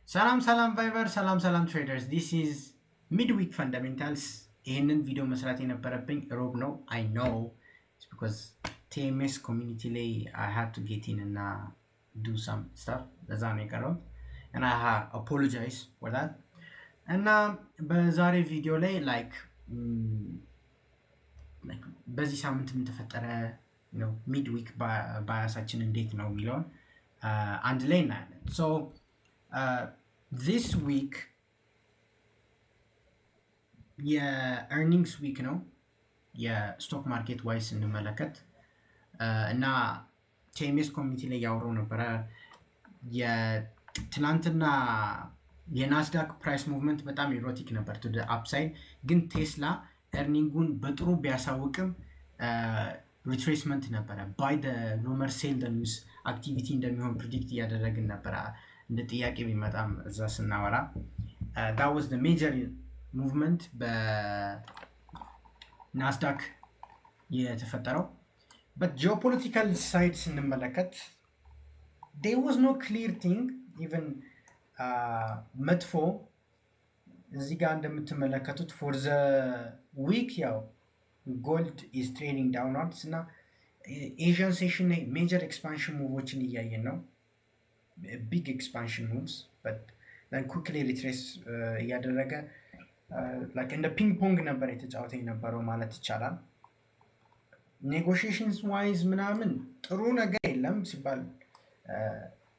ሰላም ቫይበር ሰላም traders. This is midweek fundamentals. ይህንን ቪዲዮ መስራት የነበረብኝ ሮብ ነው. I know it's because TMS community ላይ I had to get in እና do some stuff. ለዛ ነው የቀረው and I apologize for that. እና በዛሬ ቪዲዮ ላይ በዚህ ሳምንት ምን ተፈጠረ ነው ሚድዊክ ባያሳችን እንዴት ነው የሚለውን አንድ ላይ እናያለን. So this week የኤርኒንግስ ዊክ ነው የስቶክ ማርኬት ዋይስ እንመለከት እና ቲኤምኤስ ኮሚኒቲ ላይ ያወራው ነበረ። የትናንትና የናስዳክ ፕራይስ ሙቭመንት በጣም ኢሮቲክ ነበር ቱ አፕሳይድ፣ ግን ቴስላ ኤርኒንጉን በጥሩ ቢያሳውቅም ሪትሬስመንት ነበረ። ባይ ሩመር ሴል ኒውስ አክቲቪቲ እንደሚሆን ፕሪዲክት እያደረግን ነበረ እንደ ጥያቄ ቢመጣም እዛ ስናወራ that was the major movement በናስዳክ የተፈጠረው። but geopolitical side ስንመለከት there was no clear thing even መጥፎ እዚህ ጋር እንደምትመለከቱት for the week ያው gold is trading downwards እና ኤዥያን ሴሽን ላይ ሜጀር ኤክስፓንሽን ሙቮችን እያየን ነው። ቢግ ኤክስፓንሽን ሙቭስ but like quickly retrace እያደረገ like እንደ ፒንግ ፖንግ ነበር የተጫወተ የነበረው ማለት ይቻላል። ኔጎሽዬሽንስ ዋይዝ ምናምን ጥሩ ነገር የለም ሲባል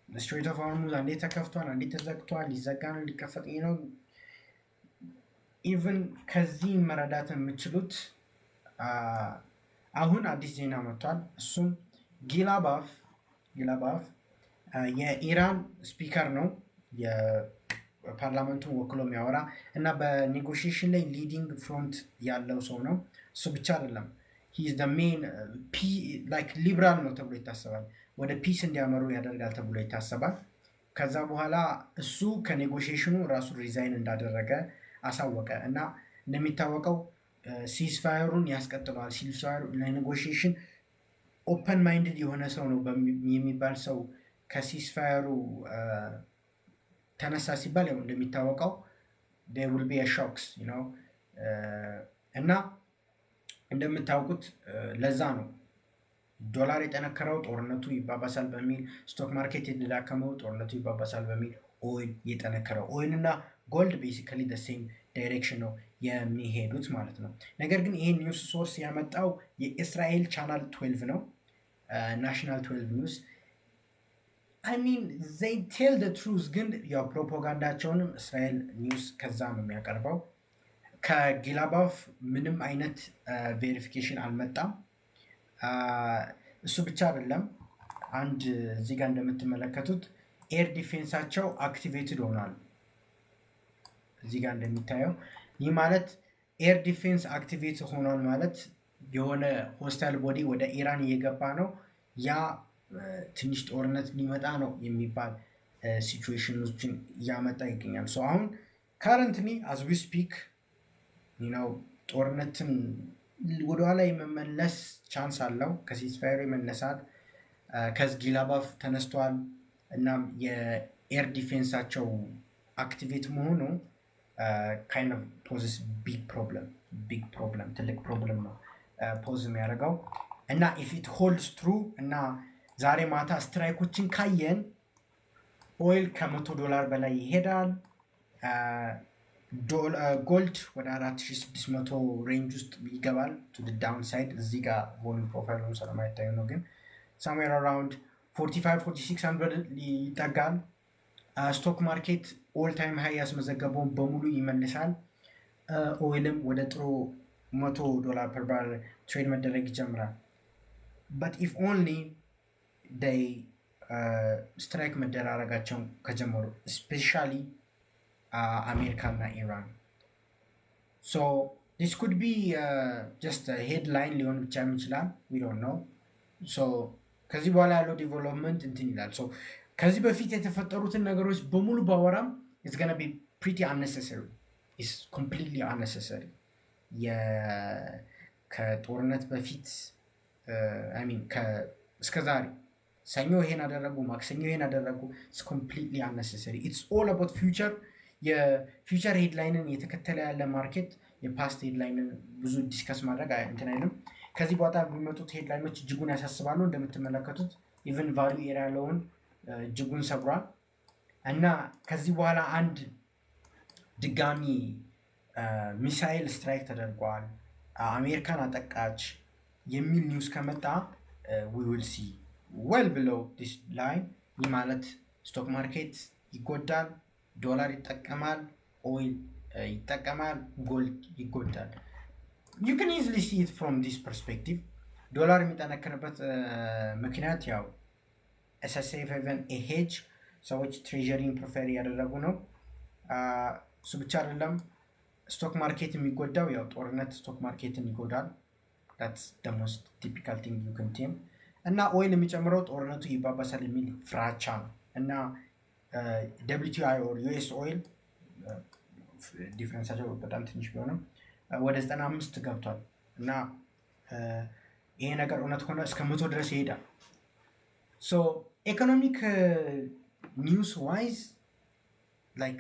ስትሬት ኦፍ ሆርሙዝ አንዴ ተከፍቷል፣ አንዴ ተዘግቷል፣ ሊዘጋን ሊከፈት ነው። ኢቭን ከዚህ መረዳት የምችሉት አሁን አዲስ ዜና መጥቷል። እሱም ጊላባፍ የኢራን ስፒከር ነው፣ የፓርላመንቱን ወክሎ የሚያወራ እና በኔጎሽዬሽን ላይ ሊዲንግ ፍሮንት ያለው ሰው ነው። እሱ ብቻ አይደለም he is the main like ሊብራል ነው ተብሎ ይታሰባል። ወደ ፒስ እንዲያመሩ ያደርጋል ተብሎ ይታሰባል። ከዛ በኋላ እሱ ከኔጎሽዬሽኑ ራሱ ሪዛይን እንዳደረገ አሳወቀ እና እንደሚታወቀው ሲስፋየሩን ያስቀጥለዋል። ሲስፋየሩ ለኔጎሽዬሽን ኦፐን ማይንድድ የሆነ ሰው ነው የሚባል ሰው ከሲስፋየሩ ተነሳ ሲባል ያው እንደሚታወቀው there will be a shocks you know እና እንደምታውቁት ለዛ ነው ዶላር የጠነከረው ጦርነቱ ይባባሳል በሚል፣ ስቶክ ማርኬት የተዳከመው ጦርነቱ ይባባሳል በሚል፣ ኦይል የጠነከረው ኦይል እና ጎልድ ቤሲካሊ the same ዳይሬክሽን ነው የሚሄዱት ማለት ነው። ነገር ግን ይሄ ኒውስ ሶርስ ያመጣው የእስራኤል ቻናል 12 ነው፣ ናሽናል 12 ኒውስ። I mean they tell the truth፣ ግን ያው ፕሮፓጋንዳቸውንም እስራኤል ኒውስ ከዛ ነው የሚያቀርበው። ከጊላባፍ ምንም አይነት ቬሪፊኬሽን አልመጣም። እሱ ብቻ አይደለም፣ አንድ እዚህ ጋር እንደምትመለከቱት ኤር ዲፌንሳቸው አክቲቬትድ ሆኗል። እዚህ ጋር እንደሚታየው ይህ ማለት ኤር ዲፌንስ አክቲቬት ሆኗል ማለት የሆነ ሆስታይል ቦዲ ወደ ኢራን እየገባ ነው፣ ያ ትንሽ ጦርነት ሊመጣ ነው የሚባል ሲቹዌሽኖችን እያመጣ ይገኛል። ሶ አሁን ካረንትሊ አዝ ዊ ስፒክ ጦርነትን ወደኋላ የመመለስ ቻንስ አለው። ከሲስፋየሩ የመነሳት ከጊላባፍ ተነስቷል። እናም የኤር ዲፌንሳቸው አክቲቬት መሆኑ kind of poses big problem ትልቅ ፕሮብለም ነው ፖዝ የሚያደርገው እና if it holds true እና ዛሬ ማታ ስትራይኮችን ካየን ኦይል $100 በላይ ይሄዳል። ጎልድ ወደ 4600 ሬንጅ ውስጥ ይገባል to the downside። እዚህ ጋር ቮሉም ፕሮፋይሉን ስለማይታዩ ነው፣ ግን somewhere around 45-4600 ይጠጋል። ስቶክ ማርኬት ኦል ታይም ሃይ ያስመዘገበውን በሙሉ ይመልሳል። ኦይልም ወደ ጥሩ $100 per barrel ትሬድ መደረግ ይጀምራል። but if only they ስትራይክ መደራረጋቸውን ከጀመሩ ስፔሻሊ አሜሪካ እና ኢራን። so this could be just a headline ሊሆን ብቻ ይችላል፣ we don't know። so ከዚህ በኋላ ያለው ዲቨሎፕመንት እንትን ይላል። so ከዚህ በፊት የተፈጠሩትን ነገሮች በሙሉ ባወራም it's gonna be pretty unnecessary። it's completely unnecessary። ከጦርነት በፊት I mean እስከዛሬ ሰኞ ይሄን አደረጉ፣ ማክሰኞ ይሄን አደረጉ። ኢትስ ኮምፕሊትሊ አነሰሰሪ። ኢትስ ኦል አባውት ፊውቸር። የፊውቸር ሄድላይንን የተከተለ ያለ ማርኬት የፓስት ሄድላይንን ብዙ ዲስከስ ማድረግ እንትን አይልም። ከዚህ በኋላ የሚመጡት ሄድላይኖች እጅጉን ያሳስባሉ። እንደምትመለከቱት ኢቨን ቫሉ ኤሪያ ያለውን እጅጉን ሰብሯል እና ከዚህ በኋላ አንድ ድጋሚ ሚሳይል ስትራይክ ተደርጓል፣ አሜሪካን አጠቃች የሚል ኒውስ ከመጣ we will see well below this line። ይህ ማለት ስቶክ ማርኬት ይጎዳል፣ ዶላር ይጠቀማል፣ ኦይል ይጠቀማል፣ ጎልድ ይጎዳል። you can easily see it from this perspective። ዶላር የሚጠነክርበት ምክንያት ያው as a safe haven a hedge ሰዎች ትሬዠሪን ፕሪፈር ያደረጉ ነው። እሱ ብቻ አይደለም፣ ስቶክ ማርኬት የሚጎዳው ያው ጦርነት ስቶክ ማርኬትን ይጎዳል። that's the most typical thing you can think። እና ኦይል የሚጨምረው ጦርነቱ ይባባሳል የሚል ፍራቻ ነው። እና WTI or US ኦይል ዲፍረንሳቸው በጣም ትንሽ ቢሆንም ወደ 95 ገብቷል። እና ይሄ ነገር እውነት ሆነ እስከ 100 ድረስ ይሄዳል። ሶ ኢኮኖሚክ ኒውስ ዋይዝ ላይክ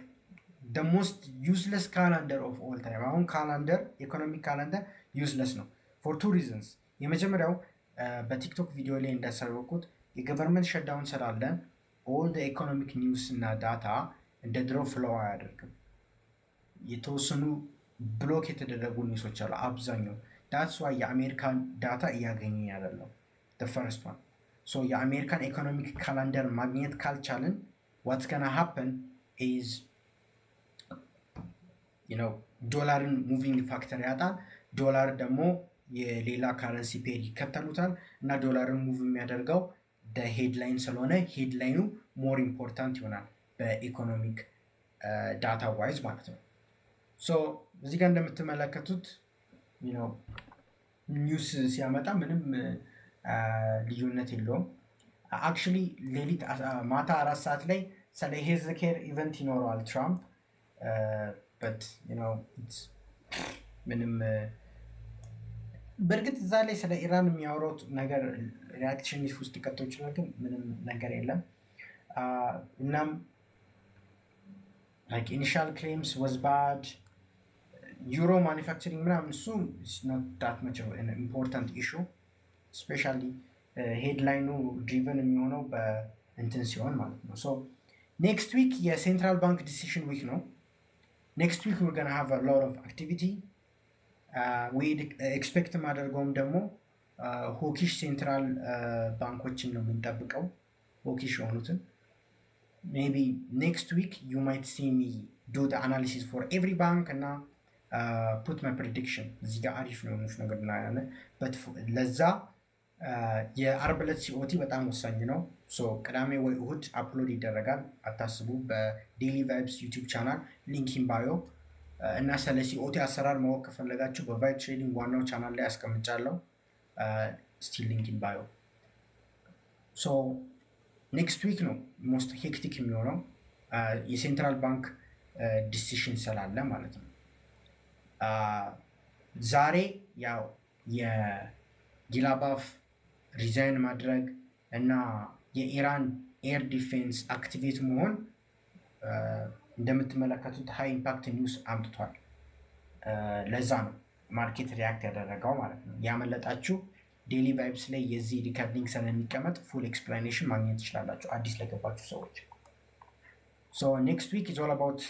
the most useless calendar of all time። አሁን ካላንደር ኢኮኖሚክ ካላንደር ዩስለስ ነው for two reasons። የመጀመሪያው በቲክቶክ ቪዲዮ ላይ እንዳሰረኩት የገቨርንመንት ሸዳውን ስላለ all the economic news እና ዳታ እንደ ድሮ ፍሎው አያደርግም። የተወሰኑ ብሎክ የተደረጉ ኒውሶች አሉ አብዛኛው። that's why የአሜሪካን ዳታ እያገኘ ያለው the first one። so የአሜሪካን ኢኮኖሚክ ካላንደር ማግኘት ካልቻልን what's gonna happen is ዶላርን ሙቪንግ ፋክተር ያጣል። ዶላር ደግሞ የሌላ ካረንሲ ፔር ይከተሉታል እና ዶላርን ሙቭ የሚያደርገው ሄድላይን ስለሆነ ሄድላይኑ ሞር ኢምፖርታንት ይሆናል በኢኮኖሚክ ዳታ ዋይዝ ማለት ነው። ሶ እዚህ ጋር እንደምትመለከቱት ኒውስ ሲያመጣ ምንም ልዩነት የለውም። አክቹዋሊ ሌሊት ማታ 4 ሰዓት ላይ ስለ ሄልዝ ኬር ኢቨንት ይኖረዋል ትራምፕ but ምንም በእርግጥ እዛ ላይ ስለ ኢራን የሚያወሩት ነገር ሪአክሽን ውስጥ ሊቀጥል ይችላል፣ ግን ምንም ነገር የለም። እናም like initial claims was bad ዩሮ ማኒፋክቸሪንግ ምናምን እሱ is not that much of an important issue especially ሄድላይኑ ድሪቨን የሚሆነው በእንትን ሲሆን ማለት ነው። so next week የሴንትራል ባንክ ዲሲሽን ዊክ ነው። next week we're gonna have a lot of activity። we expect ማደርገውም ደግሞ ሆኪሽ ሴንትራል ባንኮችን ነው የምንጠብቀው፣ ሆኪሽ የሆኑትን maybe next week you might see me do the analysis for every bank እና put my prediction። እዚህ ጋር አሪፍ ነው ነገር እናያለን። but ለዛ የአርብ ዕለት ሲኦቲ በጣም ወሳኝ ነው። ሶ ቅዳሜ ወይ እሁድ አፕሎድ ይደረጋል አታስቡ፣ በዴሊ ቫይብስ ዩቲዩብ ቻናል ሊንኪን ባዮ እና ስለ ሲኦቲ አሰራር ማወቅ ከፈለጋችሁ በቫይብ ትሬዲንግ ዋናው ቻናል ላይ አስቀምጫለሁ፣ ስቲል ሊንኪን ባዮ። ሶ ኔክስት ዊክ ነው ሞስት ሄክቲክ የሚሆነው የሴንትራል ባንክ ዲሲሽን ስላለ ማለት ነው። ዛሬ ያው የጊላባፍ ሪዛይን ማድረግ እና የኢራን ኤር ዲፌንስ አክቲቬት መሆን እንደምትመለከቱት ሃይ ኢምፓክት ኒውስ አምጥቷል። ለዛ ነው ማርኬት ሪያክት ያደረገው ማለት ነው። ያመለጣችሁ ዴሊ ቫይብስ ላይ የዚህ ሪከርዲንግ ስለሚቀመጥ ፉል ኤክስፕላኔሽን ማግኘት ትችላላችሁ አዲስ ለገባችሁ ሰዎች። ሶ ኔክስት ዊክ ኢዝ ኦል አባውት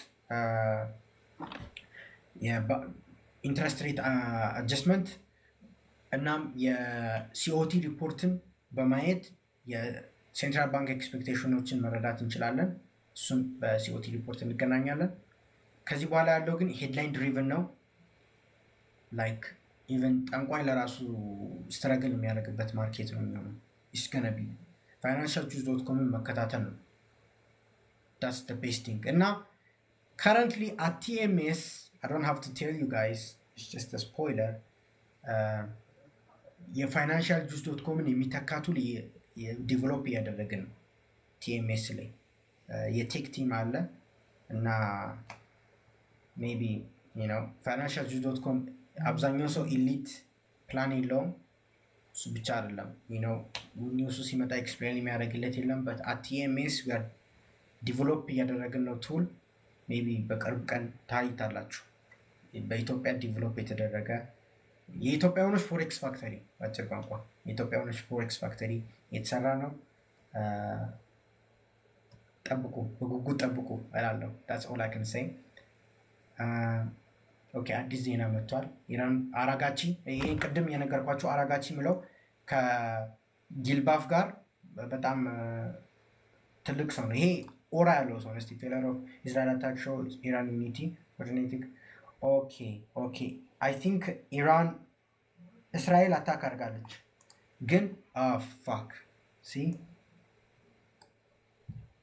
ኢንትረስት ሬት አጀስትመንት እናም የሲኦቲ ሪፖርትን በማየት የሴንትራል ባንክ ኤክስፔክቴሽኖችን መረዳት እንችላለን። እሱን በሲኦቲ ሪፖርት እንገናኛለን። ከዚህ በኋላ ያለው ግን ሄድላይን ድሪቨን ነው። ላይክ ኢቨን ጠንቋይ ለራሱ ስትረግል የሚያደርግበት ማርኬት ነው የሚሆነው። ኢስገነቢ ፋይናንሻል ጁስ ዶት ኮምን መከታተል ነው። ዳትስ ዘ ቤስት ቲንግ። እና ከረንትሊ አት ቲኤምኤስ አይ ዶንት ሃቭ ቱ ቴል ዩ ጋይስ ኢትስ ጀስት አ ስፖይለር የፋይናንሻል ጁስ ዶት ኮምን የሚተካቱ ዲቨሎፕ እያደረግን ነው። ቲኤምኤስ ላይ የቴክ ቲም አለ እና ሜይ ቢ ፋይናንሻል ጁስ ዶት ኮም አብዛኛው ሰው ኢሊት ፕላን የለውም። እሱ ብቻ አይደለም ኒውሱ ሲመጣ ኤክስፕሌን የሚያደርግለት የለም። በት አትኤምኤስ ዲቨሎፕ እያደረግን ነው ቱል ሜይ ቢ በቅርብ ቀን ታይታላችሁ። በኢትዮጵያ ዲቨሎፕ የተደረገ የኢትዮጵያውያኖች ፎሬክስ ፋክተሪ በአጭር ቋንቋ የኢትዮጵያውያኖች ፎሬክስ ፋክተሪ የተሰራ ነው። ጠብቁ፣ በጉጉት ጠብቁ እላለሁ። ዳትስ ኦል አይ ካን ሴይ። ኦኬ አዲስ ዜና መጥቷል። ኢራን አራጋቺ፣ ይሄን ቅድም የነገርኳቸው አራጋቺ ምለው ከጊልባፍ ጋር በጣም ትልቅ ሰው ነው። ይሄ ኦራ ያለው ሰው ነው። ፌለር ኦፍ ኢዝራኤል አታክ ሾው ኢራን ዩኒቲ ኮኦርዲኔቲንግ። ኦኬ አይ ቲንክ ኢራን እስራኤል አታክ አድርጋለች፣ ግን ፋክ ሲ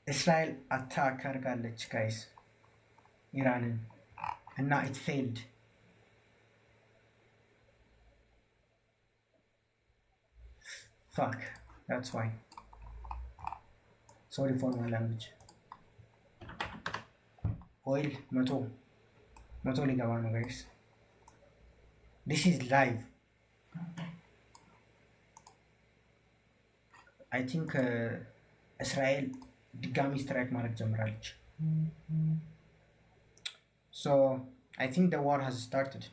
እስራኤል አታክ አድርጋለች ጋይስ ኢራንን እና ኢት ፌልድ። ፋክ that's why sorry for my language። ኦይል መቶ ሊገባ ነው ጋይስ። this is live I think እስራኤል ድጋሚ ስትራይክ ማድረግ ጀምራለች። so I think the war has started.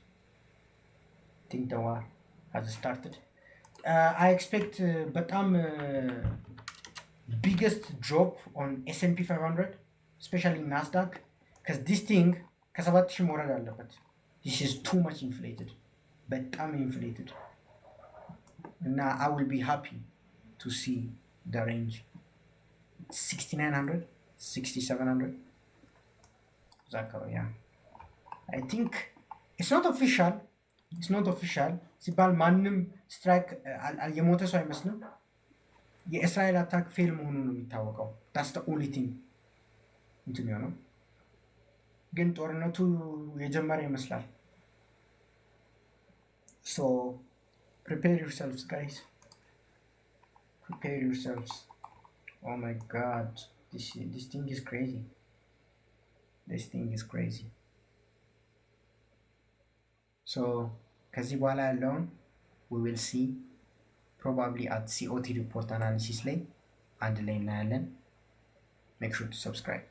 I expect በጣም biggest drop on S&P 500 especially Nasdaq because this thing ከ7000 መውረድ አለበት። this is too much inflated፣ በጣም inflated እና I will be happy to see the range 6900 6700 yeah. I think it's not official ሲባል ማንም ስትራይክ የሞተ ሰው አይመስልም። የእስራኤል አታክ ፌል መሆኑ ነው የሚታወቀው። that's the only thing እንትን ነው። ግን ጦርነቱ የጀመረ ይመስላል። so prepare yourselves guys, prepare yourselves. oh my god, this thing is crazy. so ከዚህ በኋላ ያለውን we will see probably at COT report analysis ላይ አንድ ላይ እናያለን። make sure to subscribe.